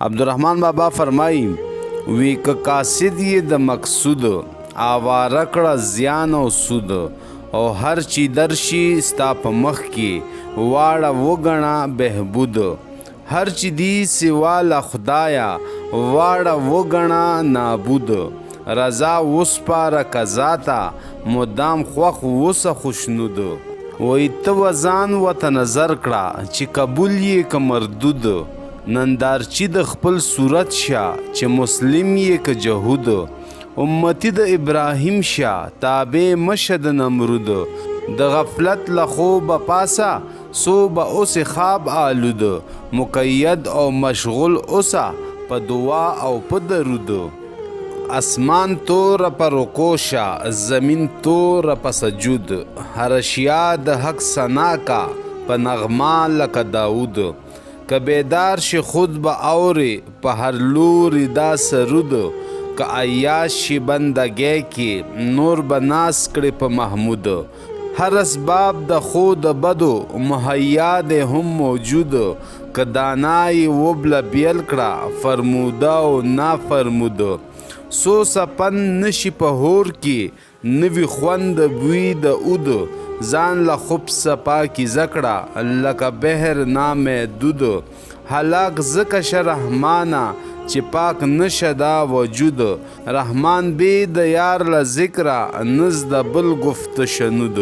عبدالرحمن بابا فرمایي وی که قاصد یې د مقصود آواره کړه زیان او سود او هر چی درشي ستا په مخ کې واړه وګڼه بهبود هر چی دی سوا له خدایا واړه وګڼه نابود رضا وسپاره قضا ته مدام خوښ وسه خوشنود وی ته وځان ورته نظر کړه چې قبول یې که مردود نندارچی د خپل صورت شه چې مسلم یې که جهود امتی د ابراهیم شه تابع مشه د نمرود د غفلت له خوبه پاسه صوبه اوس خواب آلود مقید او مشغول اوسه په دعا او په درود اسمان تور په رکوع شه زمین تور په سجود هر اشیا د حق ثنا کا په نغمه لکه داود که بیدار شي خود به اوري په هر لوري دا سرود که عیاش شي بندګۍ کې نور به ناس کړي په محمود هر اسباب د خود بدو مهیا دی هم موجود که دانای وبله بیل کړه فرموده او نافرمود سو سپن نشي په هور کې نوي خوند بوی د اود ځان له خوب صفا کی زکړه لکه بحر نامحدود هلاک ځکه شه رحمانه چې پاک نشه دا وجود رحمان بی د یار له ذکره نز د بل گفت شنود